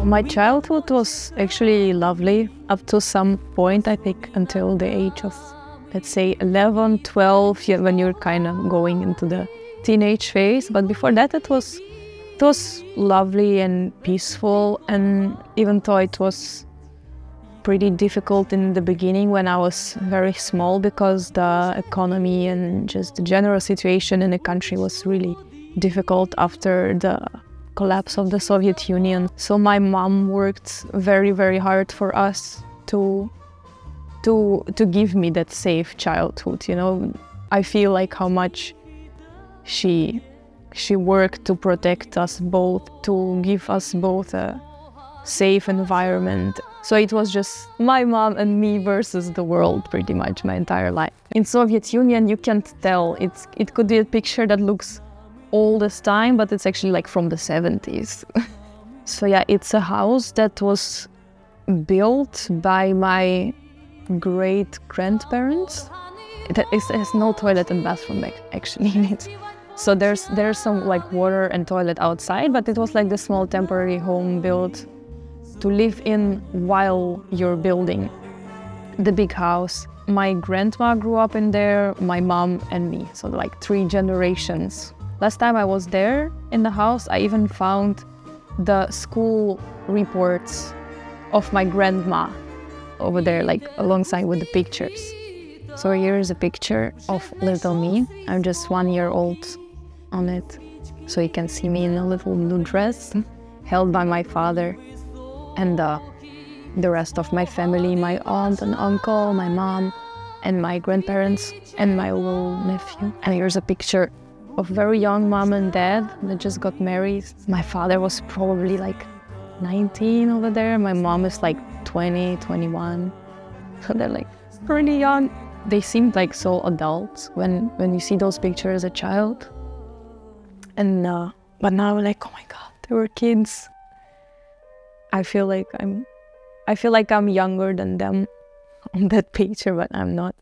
My childhood was actually lovely up to some point, I think, until the age of, let's say, 11, 12, when you're kind of going into the teenage phase. But before that, it was lovely and peaceful. And even though it was pretty difficult in the beginning when I was very small, because the economy and just the general situation in the country was really difficult after the collapse of the Soviet Union. So my mom worked very, very hard for us to give me that safe childhood. You know, I feel like how much she worked to protect us both, to give us both a safe environment. So it was just my mom and me versus the world pretty much my entire life. In Soviet Union, you can't tell. It could be a picture that looks old as time, but it's actually like from the 70s. So yeah, it's a house that was built by my great-grandparents. It has no toilet and bathroom actually in it. So there's some like water and toilet outside, but it was like the small temporary home built to live in while you're building the big house. My grandma grew up in there, my mom and me, so like 3 generations. Last time I was there in the house, I even found the school reports of my grandma over there, like alongside with the pictures. So here is a picture of little me. I'm just 1 year old on it. So you can see me in a little blue dress, held by my father and the rest of my family, my aunt and uncle, my mom and my grandparents and my little nephew. And here's a picture of very young mom and dad that just got married. My father was probably like 19 over there. My mom is like 20, 21. So they're like pretty young. They seemed like so adults when you see those pictures as a child. And but now I'm like, oh my God, they were kids. I feel like I'm younger than them on that picture, but I'm not.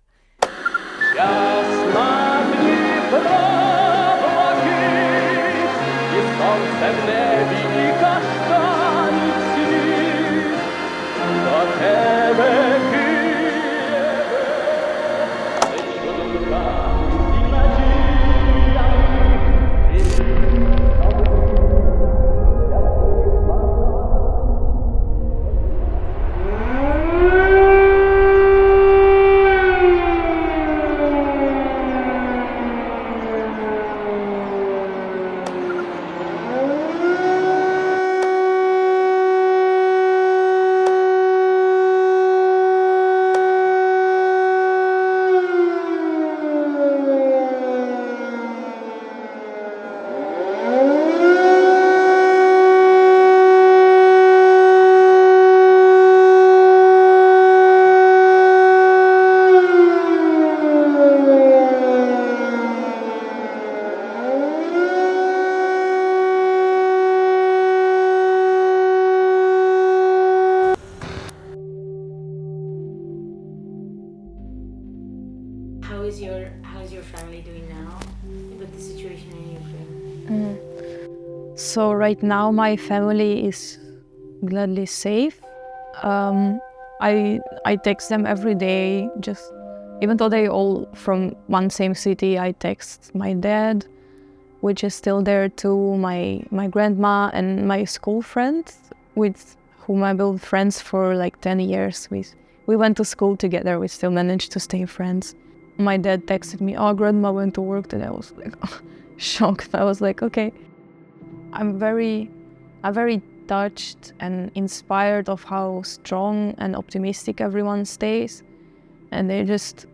How's your family doing now with the situation in Ukraine? So right now my family is gladly safe. I text them every day, just even though they all from one same city. I text my dad, which is still there too, my grandma and my school friends with whom I built friends for like 10 years. We went to school together. We still managed to stay friends. My dad texted me, "Oh, grandma went to work today." I was like shocked. I was like, okay. I'm very touched and inspired of how strong and optimistic everyone stays. And it's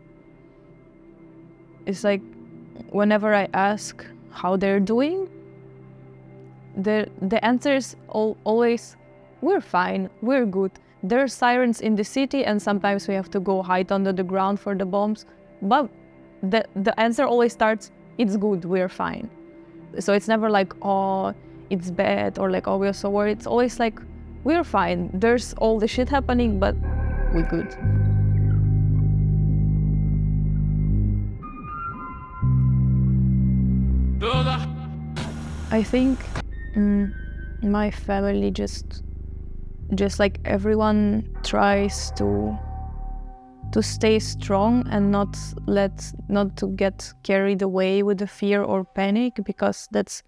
like whenever I ask how they're doing, the answer is always, "We're fine, we're good. There are sirens in the city and sometimes we have to go hide under the ground for the bombs." But the answer always starts, "It's good, we're fine." So it's never like, "Oh, it's bad," or like, "Oh, we're so worried." It's always like, "We're fine. There's all the shit happening, but we're good." I think My family just like everyone tries to stay strong and not to get carried away with the fear or panic, because that's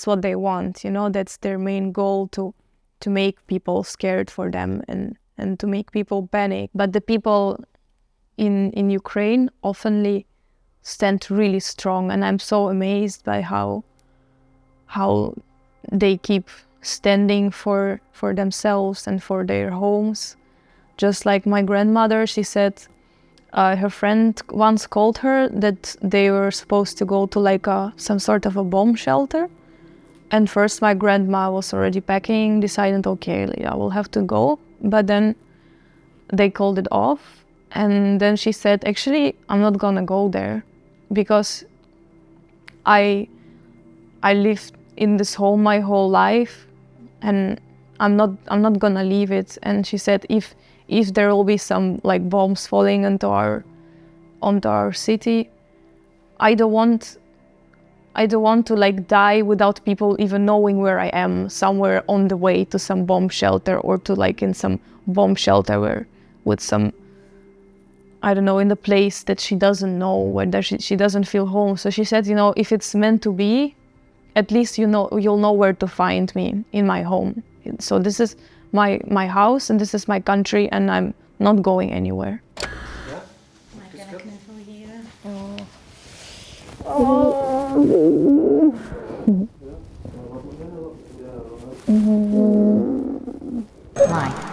what they want, you know. That's their main goal, to make people scared for them and to make people panic. But the people in Ukraine oftenly stand really strong, and I'm so amazed by how they keep standing for themselves and for their homes. Just like my grandmother, she said her friend once called her that they were supposed to go to like some sort of a bomb shelter. And first my grandma was already packing, decided, okay, yeah, we'll have to go. But then they called it off. And then she said, actually, I'm not gonna go there because I lived in this home my whole life and I'm not gonna leave it. And she said, if there will be some like bombs falling onto our city, I don't want to like die without people even knowing where I am, somewhere on the way to some bomb shelter, or to like in some bomb shelter where with some, I don't know, in the place that she doesn't know, where she doesn't feel home. So she said, you know, if it's meant to be, at least you'll know where to find me in my home. So this is my house and this is my country and I'm not going anywhere. Yeah? I'm gonna careful here. Right.